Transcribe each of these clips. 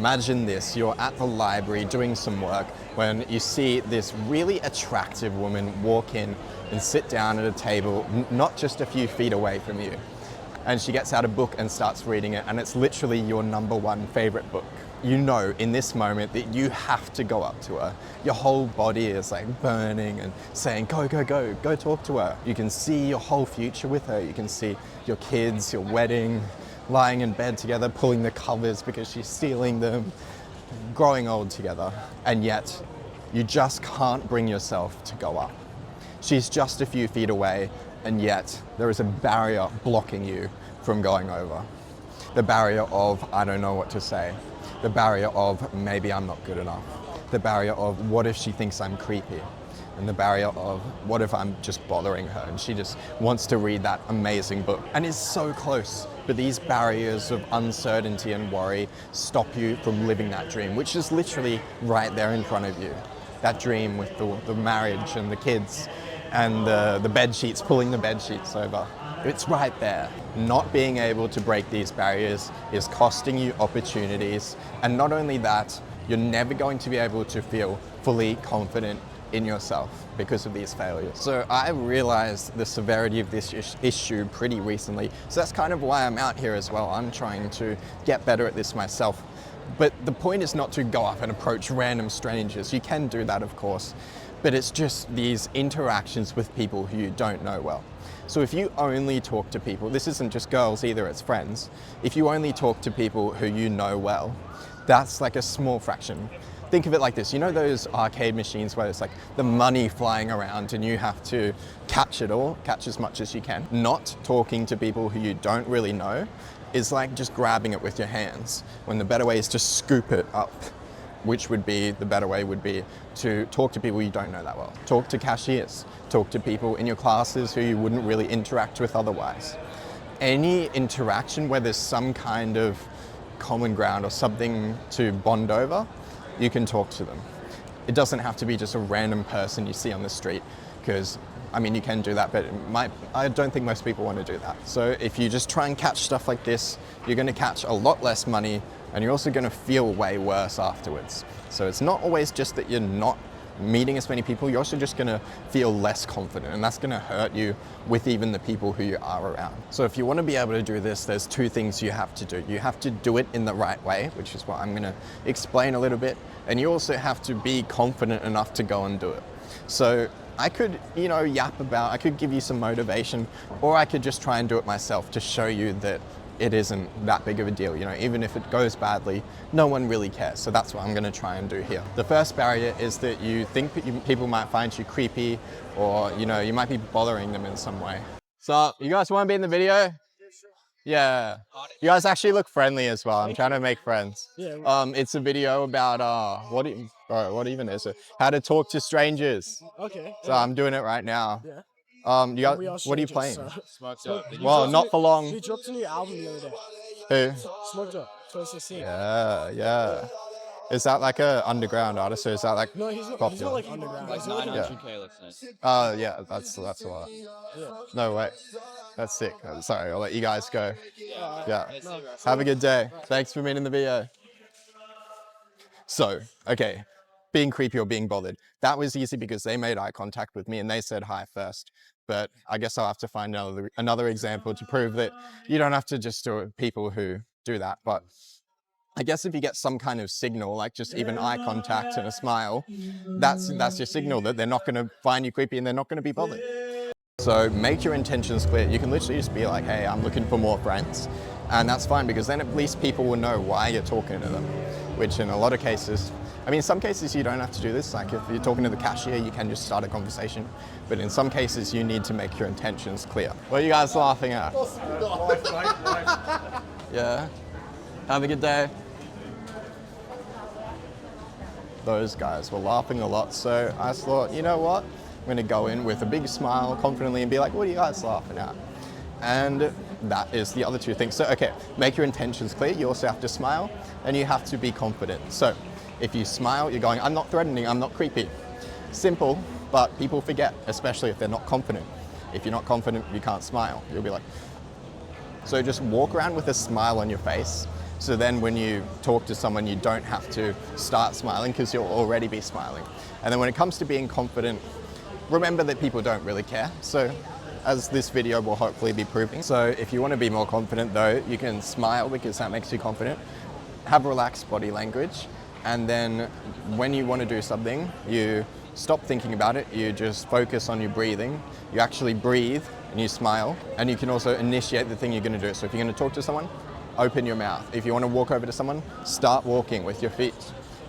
Imagine this, you're at the library doing some work when you see this really attractive woman walk in and sit down at a table not just a few feet away from you. And she gets out a book and starts reading it, and it's literally your #1 favorite book. You know in this moment that you have to go up to her. Your whole body is like burning and saying, go, go, go, go talk to her. You can see your whole future with her. You can see your kids, your wedding, lying in bed together, pulling the covers because she's stealing them, growing old together. And yet, you just can't bring yourself to go up. She's just a few feet away, and yet there is a barrier blocking you from going over. The barrier of, I don't know what to say. The barrier of, maybe I'm not good enough. The barrier of, what if she thinks I'm creepy? And the barrier of, what if I'm just bothering her and she just wants to read that amazing book and is so close. But these barriers of uncertainty and worry stop you from living that dream, which is literally right there in front of you. That dream with the marriage and the kids and the bed sheets, pulling the bed sheets over. It's right there. Not being able to break these barriers is costing you opportunities. And not only that, you're never going to be able to feel fully confident in yourself because of these failures. So I realized the severity of this issue pretty recently. So that's kind of why I'm out here as well. I'm trying to get better at this myself. But the point is not to go up and approach random strangers. You can do that, of course, but it's just these interactions with people who you don't know well. So if you only talk to people, this isn't just girls either, it's friends. If you only talk to people who you know well, that's like a small fraction. Think of it like this, you know those arcade machines where it's like the money flying around and you have to catch it all, catch as much as you can. Not talking to people who you don't really know is like just grabbing it with your hands, when the better way is to scoop it up, which would be, the better way would be to talk to people you don't know that well. Talk to cashiers, talk to people in your classes who you wouldn't really interact with otherwise. Any interaction where there's some kind of common ground or something to bond over, you can talk to them. It doesn't have to be just a random person you see on the street, because I mean, you can do that, but I don't think most people want to do that. So if you just try and catch stuff like this, you're going to catch a lot less money, and you're also going to feel way worse afterwards. So it's not always just that you're not meeting as many people, you're also just going to feel less confident, and that's going to hurt you with even the people who you are around. So if you want to be able to do this, there's two things you have to do. You have to do it in the right way, which is what I'm going to explain a little bit, and you also have to be confident enough to go and do it. So I could, yap about, I could give you some motivation, or I could just try and do it myself to show you that it isn't that big of a deal. Even if it goes badly, no one really cares. So that's what I'm going to try and do here. The first barrier is that you think people might find you creepy, or you might be bothering them in some way. So you guys want to be in the video? Yeah. You guys actually look friendly as well. I'm trying to make friends. Yeah. It's a video about what even is it? How to talk to strangers. Okay. So I'm doing it right now. Yeah. What are you playing? Smoked Up. Well, not for long. You dropped a new album the other day. Who? Smoked Up. 2016. Yeah. Is that like a underground artist, or is that like popular? He's not like underground. Like 900K listeners. Oh yeah, that's a lot. Yeah. No way. That's sick. Sorry, I'll let you guys go. Yeah. No. Have a good day. Thanks for being in the video. So, okay, being creepy or being bothered. That was easy because they made eye contact with me and they said hi first. But I guess I'll have to find another example to prove that you don't have to just do it, people who do that. But I guess if you get some kind of signal, like just even eye contact and a smile, that's your signal that they're not going to find you creepy and they're not going to be bothered. So make your intentions clear. You can literally just be like, hey, I'm looking for more friends. And that's fine, because then at least people will know why you're talking to them, which in a lot of cases, in some cases you don't have to do this. Like if you're talking to the cashier, you can just start a conversation. But in some cases, you need to make your intentions clear. What are you guys laughing at? Yeah. Have a good day. Those guys were laughing a lot, so I thought, you know what? I'm going to go in with a big smile, confidently, and be like, what are you guys laughing at? And that is the other two things. So, okay, make your intentions clear. You also have to smile, and you have to be confident. So, if you smile, you're going, I'm not threatening, I'm not creepy. Simple, but people forget, especially if they're not confident. If you're not confident, you can't smile. You'll be like... So just walk around with a smile on your face, So then when you talk to someone, you don't have to start smiling because you'll already be smiling. And then when it comes to being confident, remember that people don't really care. So as this video will hopefully be proving. So if you want to be more confident though, you can smile because that makes you confident. Have relaxed body language. And then when you want to do something, you stop thinking about it. You just focus on your breathing. You actually breathe and you smile. And you can also initiate the thing you're going to do. So if you're going to talk to someone, open your mouth. If you want to walk over to someone, start walking with your feet.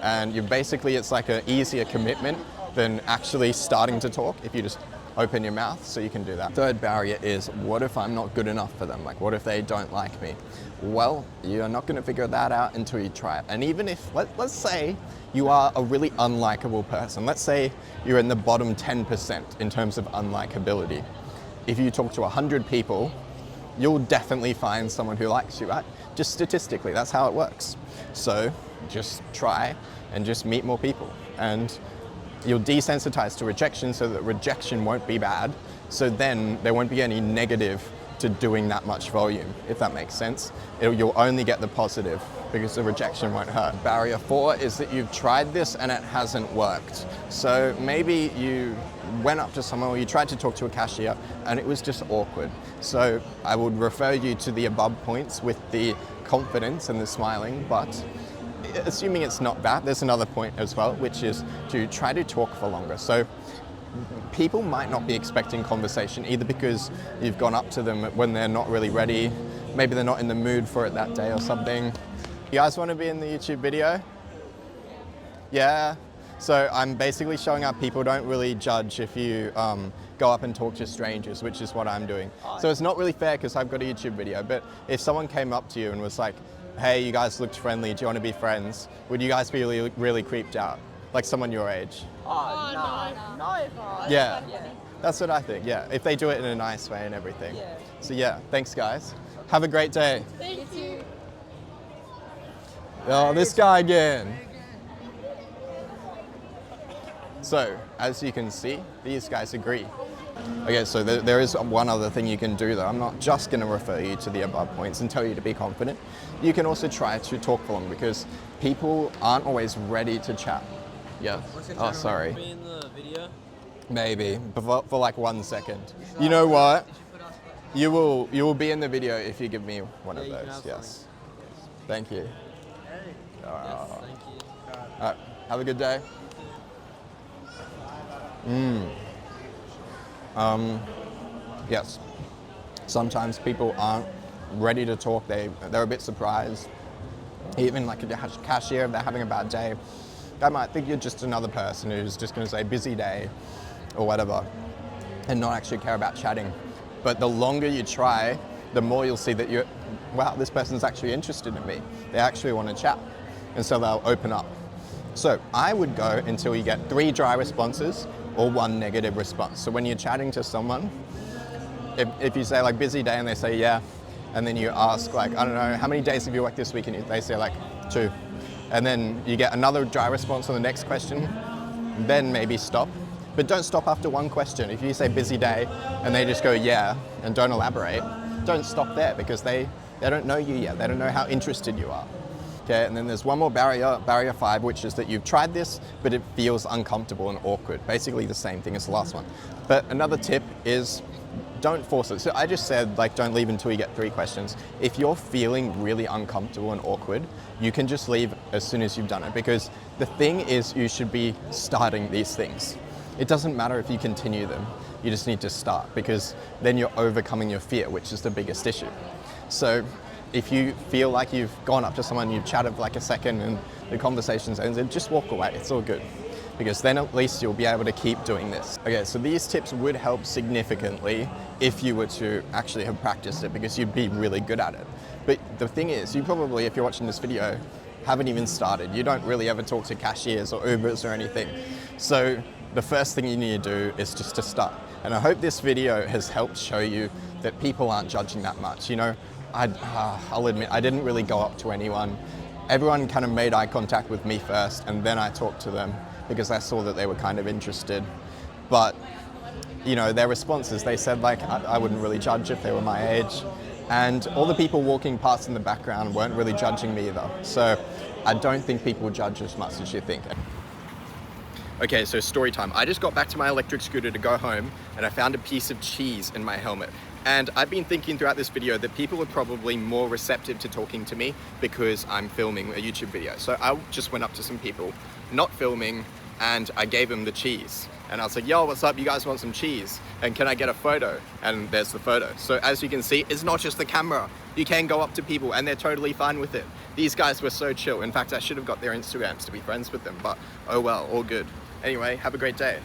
And you basically, it's like an easier commitment than actually starting to talk if you just open your mouth, so you can do that. Third barrier is, what if I'm not good enough for them? Like, what if they don't like me? Well, you're not gonna figure that out until you try it. And even if, let's say you are a really unlikable person. Let's say you're in the bottom 10% in terms of unlikability. If you talk to 100 people, you'll definitely find someone who likes you, right? Just statistically, that's how it works. So just try and just meet more people. And you'll desensitize to rejection so that rejection won't be bad. So then there won't be any negative to doing that much volume, if that makes sense. You'll only get the positive because the rejection won't hurt. Barrier 4 is that you've tried this and it hasn't worked. So maybe you went up to someone or you tried to talk to a cashier and it was just awkward. So I would refer you to the above points with the confidence and the smiling, but assuming it's not that, there's another point as well, which is to try to talk for longer. So people might not be expecting conversation either because you've gone up to them when they're not really ready. Maybe they're not in the mood for it that day or something. You guys want to be in the YouTube video? Yeah. So I'm basically showing up people don't really judge if you go up and talk to strangers, which is what I'm doing. So it's not really fair because I've got a YouTube video, but if someone came up to you and was like, hey, you guys looked friendly, do you want to be friends? Would you guys be really creeped out? Like someone your age? No. Yeah, that's what I think, yeah. If they do it in a nice way and everything. Yeah. So yeah, thanks guys. Have a great day. Thank you. Oh, this guy again. So, as you can see, these guys agree. Okay, so there is one other thing you can do though. I'm not just going to refer you to the above points and tell you to be confident. You can also try to talk for long because people aren't always ready to chat. Yeah? Oh, sorry. Be in the video? Maybe, but for like 1 second. You know what? You will be in the video if you give me one of those, yes. Thank you. Yes, thank you. All right, have a good day. Yes. Sometimes people aren't ready to talk. They're a bit surprised. Even like a cashier, if they're having a bad day, they might think you're just another person who's just going to say busy day or whatever and not actually care about chatting. But the longer you try, the more you'll see that wow, this person's actually interested in me. They actually want to chat. And so they'll open up. So I would go until you get 3 dry responses or 1 negative response. So when you're chatting to someone, if you say like busy day and they say yeah, and then you ask like, I don't know, how many days have you worked this week? And they say like 2. And then you get another dry response on the next question, then maybe stop. But don't stop after 1 question. If you say busy day and they just go yeah and don't elaborate, don't stop there because they don't know you yet. They don't know how interested you are. Okay, and then there's one more barrier, barrier 5, which is that you've tried this, but it feels uncomfortable and awkward. Basically the same thing as the last one. But another tip is don't force it. So I just said, like, don't leave until you get 3 questions. If you're feeling really uncomfortable and awkward, you can just leave as soon as you've done it, because the thing is you should be starting these things. It doesn't matter if you continue them. You just need to start, because then you're overcoming your fear, which is the biggest issue. So if you feel like you've gone up to someone, you've chatted for like a second and the conversation's ended, just walk away, it's all good. Because then at least you'll be able to keep doing this. Okay, so these tips would help significantly if you were to actually have practiced it, because you'd be really good at it. But the thing is, you probably, if you're watching this video, haven't even started. You don't really ever talk to cashiers or Ubers or anything. So the first thing you need to do is just to start. And I hope this video has helped show you that people aren't judging that much. You know, I'll admit, I didn't really go up to anyone. Everyone kind of made eye contact with me first, and then I talked to them because I saw that they were kind of interested. But, you know, their responses, they said like, I wouldn't really judge if they were my age. And all the people walking past in the background weren't really judging me either. So I don't think people judge as much as you think. Okay, so story time. I just got back to my electric scooter to go home and I found a piece of cheese in my helmet. And I've been thinking throughout this video that people are probably more receptive to talking to me because I'm filming a YouTube video. So I just went up to some people, not filming, and I gave them the cheese. And I was like, yo, what's up? You guys want some cheese? And can I get a photo? And there's the photo. So as you can see, it's not just the camera. You can go up to people and they're totally fine with it. These guys were so chill. In fact, I should have got their Instagrams to be friends with them, but oh well, all good. Anyway, have a great day.